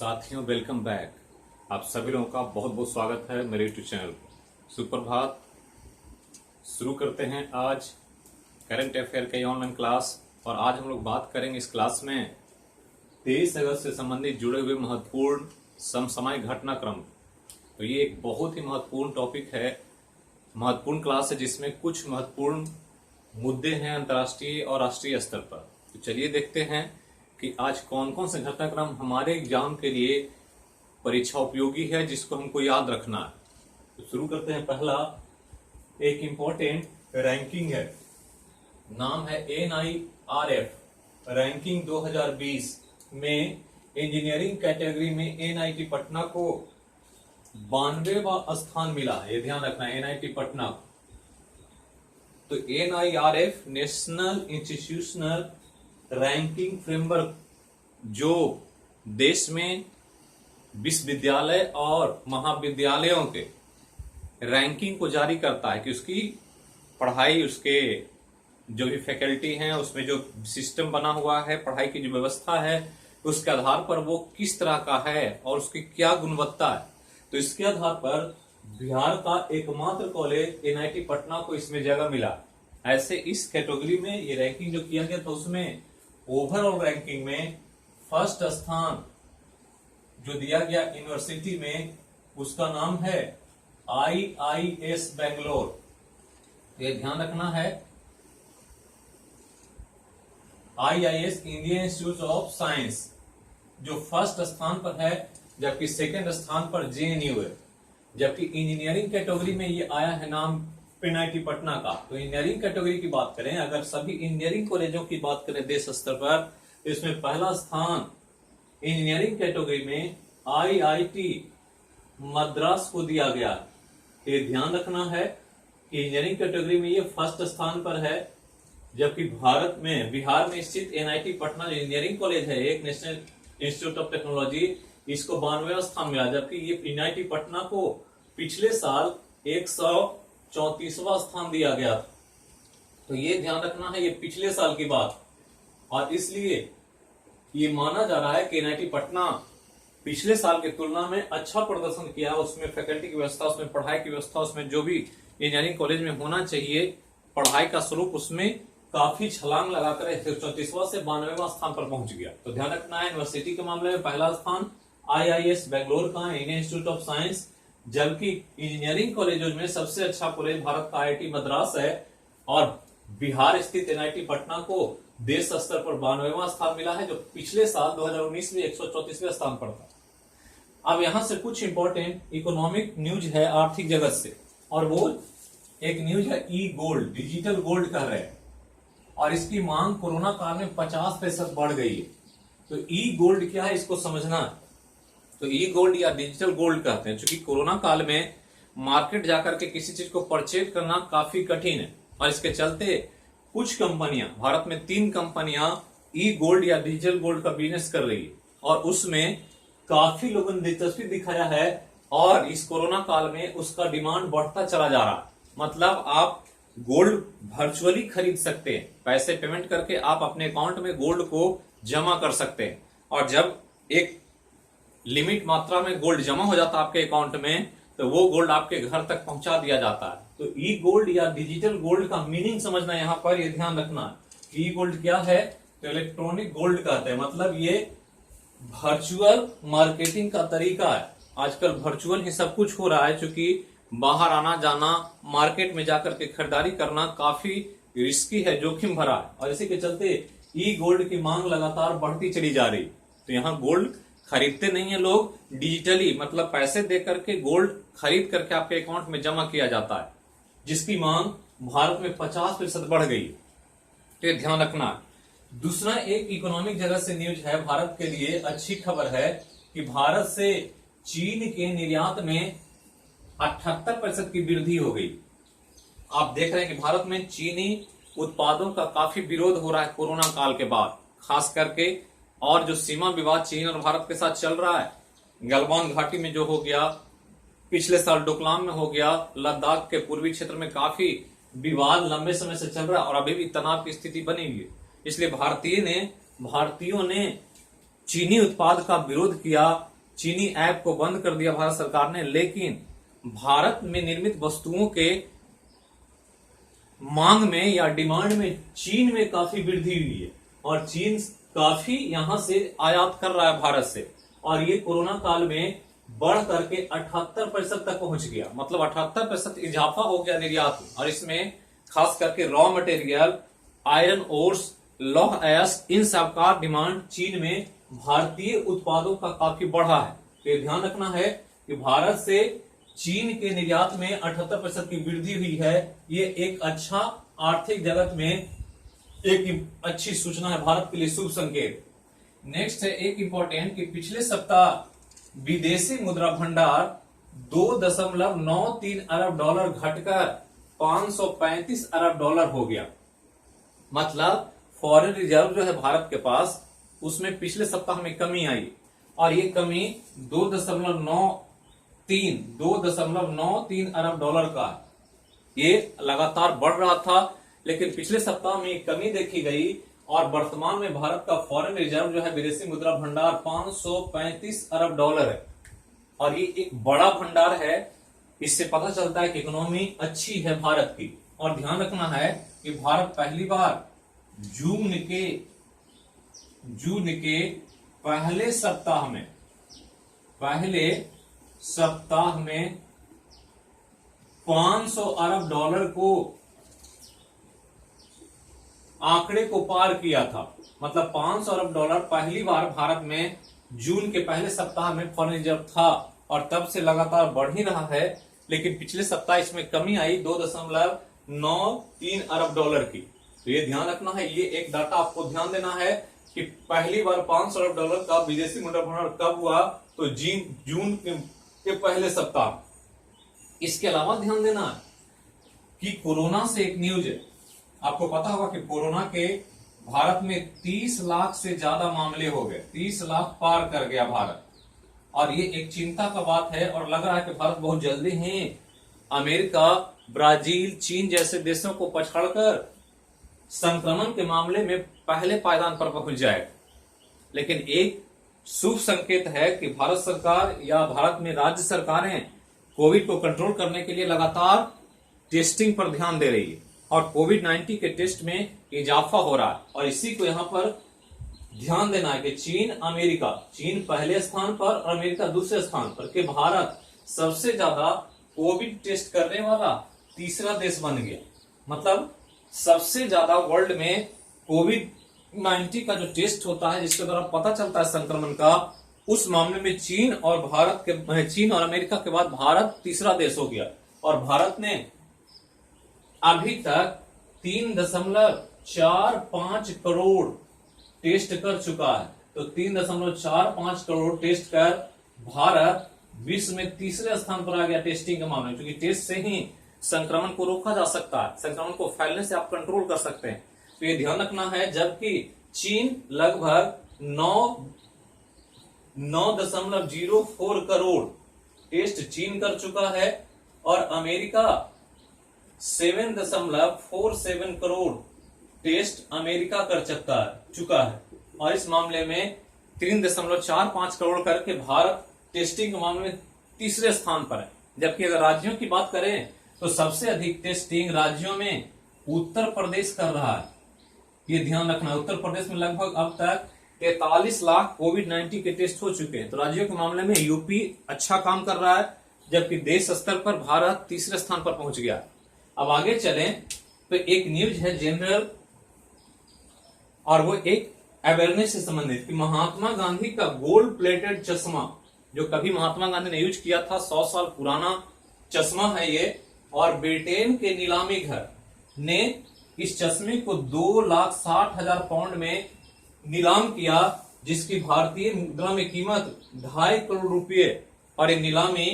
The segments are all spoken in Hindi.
साथियों, वेलकम बैक। आप सभी लोगों का बहुत बहुत स्वागत है मेरे यूट्यूब चैनल। सुप्रभात। शुरू करते हैं आज करंट अफेयर की ऑनलाइन क्लास। और आज हम लोग बात करेंगे इस क्लास में 23 अगस्त से संबंधित जुड़े हुए महत्वपूर्ण समसामयिक घटनाक्रम। तो ये एक बहुत ही महत्वपूर्ण टॉपिक है, महत्वपूर्ण क्लास है जिसमें कुछ महत्वपूर्ण मुद्दे हैं अंतर्राष्ट्रीय और राष्ट्रीय स्तर पर। तो चलिए देखते हैं कि आज कौन कौन से घटनाक्रम हमारे एग्जाम के लिए परीक्षा उपयोगी है, जिसको हमको याद रखना है। तो शुरू करते हैं। पहला एक इम्पोर्टेंट रैंकिंग है, नाम है NIRF रैंकिंग 2020 में इंजीनियरिंग कैटेगरी में NIT पटना को 92वां स्थान मिला है। ये ध्यान रखना है, NIT पटना। तो NIRF national institutional ranking framework जो देश में विश्वविद्यालय और महाविद्यालयों के रैंकिंग को जारी करता है कि उसकी पढ़ाई, उसके जो भी फैकल्टी हैं, उसमें जो सिस्टम बना हुआ है, पढ़ाई की जो व्यवस्था है, उसके आधार पर वो किस तरह का है और उसकी क्या गुणवत्ता है। तो इसके आधार पर बिहार का एकमात्र कॉलेज NIT पटना को इसमें जगह मिला। ऐसे इस कैटेगरी में ये रैंकिंग जो किया गया था, उसमें ओवरऑल रैंकिंग में फर्स्ट स्थान जो दिया गया यूनिवर्सिटी में, उसका नाम है IIS बेंगलोर। ये ध्यान रखना है, IIS Indian institute of science जो फर्स्ट स्थान पर है, जबकि सेकंड स्थान पर JNU है। जबकि इंजीनियरिंग कैटेगरी में ये आया है नाम NIT पटना का। तो इंजीनियरिंग कैटेगरी की बात करें, अगर सभी इंजीनियरिंग कॉलेजों की बात करें देश स्तर पर, तो इसमें पहला स्थान इंजीनियरिंग कैटेगरी में IIT मद्रास को दिया गया। ये ध्यान रखना है कि इंजीनियरिंग कैटेगरी में ये फर्स्ट स्थान पर है, जबकि बिहार में स्थित NIT पटना जो इंजीनियरिंग कॉलेज है, एक नेशनल इंस्टीट्यूट ऑफ टेक्नोलॉजी, इसको 92वां स्थान मिला। जबकि ये NIT पटना को पिछले साल 134वां स्थान दिया गया था। तो ये ध्यान रखना है, ये पिछले साल की बात। और इसलिए ये माना जा रहा है कि NIT पटना पिछले साल की तुलना में अच्छा प्रदर्शन किया। उसमें फैकल्टी की व्यवस्था, उसमें पढ़ाई की व्यवस्था, उसमें जो भी इंजीनियरिंग कॉलेज में होना चाहिए पढ़ाई का स्वरूप, उसमें काफी छलांग लगाकर 134वां से 92वां स्थान पर पहुंच गया। तो ध्यान रखना है, यूनिवर्सिटी के मामले में पहला स्थान IIS बेंगलोर का इंडियन इंस्टीट्यूट ऑफ साइंस, जबकि इंजीनियरिंग कॉलेजों में सबसे अच्छा कॉलेज भारत का IIT मद्रास है। और बिहार स्थित NIT पटना को देश स्तर पर 92वां स्थान मिला है, जो पिछले साल 2019 में 134वें स्थान पर था। अब यहां से कुछ इंपॉर्टेंट इकोनॉमिक न्यूज है आर्थिक जगत से, और वो एक न्यूज है गोल्ड, डिजिटल गोल्ड कह रहे हैं। और इसकी मांग कोरोना काल में 50% बढ़ गई है। तो गोल्ड क्या है, इसको समझना है। तो गोल्ड या डिजिटल गोल्ड कहते हैं, क्योंकि कोरोना काल में मार्केट जाकर के किसी चीज को परचेज करना काफी कठिन है, और इसके चलते कुछ कंपनियां, भारत में 3 कंपनियां गोल्ड या डिजिटल गोल्ड का बिजनेस कर रही है, और उसमें काफी लोगों ने दिलचस्पी दिखाया है। और इस कोरोना काल में उसका डिमांड बढ़ता चला जा रहा है। मतलब आप गोल्ड वर्चुअली खरीद सकते हैं, पैसे पेमेंट करके आप अपने अकाउंट में गोल्ड को जमा कर सकते हैं। और जब एक लिमिट मात्रा में गोल्ड जमा हो जाता है आपके अकाउंट में, तो वो गोल्ड आपके घर तक पहुंचा दिया जाता है। तो गोल्ड या डिजिटल गोल्ड का मीनिंग समझना यहाँ पर, ये ध्यान रखना। गोल्ड क्या है, तो इलेक्ट्रॉनिक गोल्ड कहते हैं। मतलब ये वर्चुअल मार्केटिंग का तरीका है। आजकल वर्चुअल ही सब कुछ हो रहा है, क्योंकि बाहर आना जाना, मार्केट में जाकर के खरीदारी करना काफी रिस्की है, जोखिम भरा है। और इसी के चलते गोल्ड की मांग लगातार बढ़ती चली जा रही। तो यहाँ गोल्ड खरीदते नहीं है लोग, डिजिटली मतलब पैसे दे करके गोल्ड खरीद करके आपके अकाउंट में जमा किया जाता है, जिसकी मांग भारत में 50% बढ़ गई। तो ये ध्यान रखना। दूसरा एक इकोनॉमिक जगत से न्यूज है, भारत के लिए अच्छी खबर है कि भारत से चीन के निर्यात में 78% की वृद्धि हो गई। आप देख रहे हैं कि भारत में चीनी उत्पादों का काफी विरोध हो रहा है कोरोना काल के बाद, खास करके। और जो सीमा विवाद चीन और भारत के साथ चल रहा है, गलवान घाटी में जो हो गया, पिछले साल डोकलाम में हो गया, लद्दाख के पूर्वी क्षेत्र में काफी विवाद लंबे समय से चल रहा है, और अभी भी तनाव की स्थिति बनी हुई है। इसलिए भारतीयों ने चीनी उत्पाद का विरोध किया चीनी ऐप को बंद कर दिया भारत सरकार ने, लेकिन भारत में निर्मित वस्तुओं के मांग में या डिमांड में चीन में काफी वृद्धि हुई है और चीन काफी यहां से आयात कर रहा है भारत से, और ये कोरोना काल में बढ़ करके 78% तक पहुंच गया। मतलब 78% इजाफा हो गया निर्यात में। और इसमें खास करके रॉ मटेरियल, आयरन ओर्स, लौह अयस्क, इन सब का डिमांड चीन में भारतीय उत्पादों का काफी बढ़ा है। तो ये ध्यान रखना है कि भारत से चीन के निर्यात में 78% की वृद्धि हुई है। ये एक अच्छा आर्थिक जगत में एक अच्छी सूचना है, भारत के लिए शुभ संकेत। नेक्स्ट है एक इंपॉर्टेंट कि पिछले सप्ताह विदेशी मुद्रा भंडार 2.93 अरब डॉलर घटकर 535 अरब डॉलर हो गया। मतलब फॉरेन रिजर्व जो है भारत के पास, उसमें पिछले सप्ताह में कमी आई और ये कमी 2.93 अरब डॉलर का। ये लगातार बढ़ रहा था, लेकिन पिछले सप्ताह में कमी देखी गई और वर्तमान में भारत का फॉरेन रिजर्व जो है विदेशी मुद्रा भंडार 535 अरब डॉलर है और ये एक बड़ा भंडार है। इससे पता चलता है कि इकोनॉमी अच्छी है भारत की। और ध्यान रखना है कि भारत पहली बार जून के पहले सप्ताह में 500 अरब डॉलर को आंकड़े को पार किया था। मतलब 500 अरब डॉलर पहली बार भारत में जून के पहले सप्ताह में फॉरेन रिजर्व था और तब से लगातार बढ़ ही रहा है। लेकिन पिछले सप्ताह इसमें कमी आई 2.93 अरब डॉलर की। तो ये ध्यान रखना है, ये एक डाटा आपको ध्यान देना है कि पहली बार 500 अरब डॉलर का विदेशी मुद्रा भंडार कब हुआ, तो जून के पहले सप्ताह। इसके अलावा ध्यान देना है कि कोरोना से एक न्यूज है। आपको पता होगा कि कोरोना के भारत में 30 लाख से ज्यादा मामले हो गए, 30 लाख पार कर गया भारत। और ये एक चिंता का बात है और लग रहा है कि भारत बहुत जल्दी ही अमेरिका, ब्राजील, चीन जैसे देशों को पछाड़कर संक्रमण के मामले में पहले पायदान पर पहुंच जाएगा। लेकिन एक शुभ संकेत है कि भारत सरकार या भारत में राज्य सरकारें कोविड को कंट्रोल करने के लिए लगातार टेस्टिंग पर ध्यान दे रही है और कोविड-19 के टेस्ट में इजाफा हो रहा है। और इसी को यहाँ पर ध्यान देना है कि चीन पहले स्थान पर और अमेरिका दूसरे स्थान पर, कि भारत सबसे ज्यादा कोविड टेस्ट करने वाला तीसरा देश बन गया। मतलब सबसे ज्यादा वर्ल्ड में कोविड-19 का जो टेस्ट होता है, जिसके द्वारा पता चलता है संक्रमण का, उस मामले में चीन और अमेरिका के बाद भारत तीसरा देश हो गया। और भारत ने अभी तक 3.45 करोड़ टेस्ट कर चुका है। तो 3.45 करोड़ टेस्ट कर भारत विश्व में तीसरे स्थान पर आ गया टेस्टिंग के मामले में, क्योंकि टेस्ट से ही संक्रमण को रोका जा सकता है, संक्रमण को फैलने से आप कंट्रोल कर सकते हैं। तो ये ध्यान रखना है। जबकि चीन लगभग 9.04 करोड़ टेस्ट चीन कर चुका है और अमेरिका 7.47 करोड़ टेस्ट अमेरिका कर चुका है। और इस मामले में 3.45 करोड़ करके भारत टेस्टिंग के मामले में तीसरे स्थान पर है। जबकि अगर राज्यों की बात करें तो सबसे अधिक टेस्टिंग राज्यों में उत्तर प्रदेश कर रहा है। ये ध्यान रखना है। उत्तर प्रदेश में लगभग अब तक 43 लाख कोविड-19 के टेस्ट हो चुके हैं। तो राज्यों के मामले में यूपी अच्छा काम कर रहा है, जबकि देश स्तर पर भारत तीसरे स्थान पर पहुंच गया। अब आगे चलें तो एक न्यूज है जनरल, और वो एक अवेयरनेस से संबंधित कि महात्मा गांधी का गोल्ड प्लेटेड चश्मा, जो कभी महात्मा गांधी ने यूज किया था, 100 साल पुराना चश्मा है ये। और ब्रिटेन के नीलामी घर ने इस चश्मे को 2,60,000 पाउंड में नीलाम किया, जिसकी भारतीय मुद्रा में कीमत 2.5 करोड़ रुपए। और ये नीलामी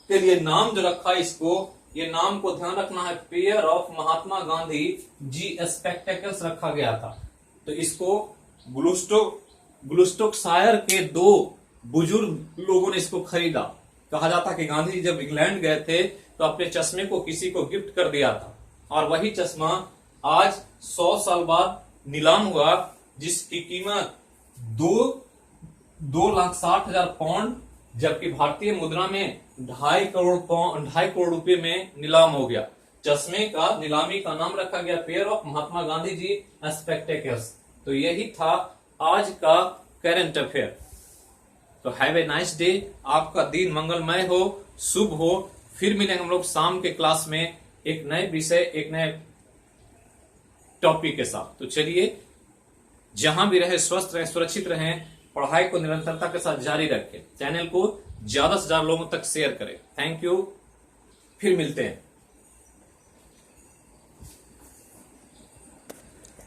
के लिए नाम जो रखा इसको, ये नाम को ध्यान रखना है, pair of Mahatma Gandhi ji spectacles रखा गया था। तो इसको ग्लुस्टोकशायर के 2 बुजुर्ग लोगों ने इसको खरीदा। कहा जाता कि गांधी जी जब इंग्लैंड गए थे तो अपने चश्मे को किसी को गिफ्ट कर दिया था, और वही चश्मा आज 100 साल बाद नीलाम हुआ, जिसकी कीमत 2,60,000 पाउंड जबकि भारतीय मुद्रा में 2.5 करोड़ रुपए में नीलाम हो गया। चश्मे का नीलामी का नाम रखा गया pair of Mahatma Gandhi ji spectacles. तो यही था आज का करंट अफेयर। तो हैव ए नाइस डे, आपका दिन मंगलमय हो, शुभ हो। फिर मिलेंगे हम लोग शाम के क्लास में एक नए विषय, एक नए टॉपिक के साथ। तो चलिए, जहां भी रहे स्वस्थ रहें, सुरक्षित रहें, पढ़ाई को निरंतरता के साथ जारी रखें, चैनल को ज्यादा से ज्यादा लोगों तक शेयर करें। थैंक यू, फिर मिलते हैं।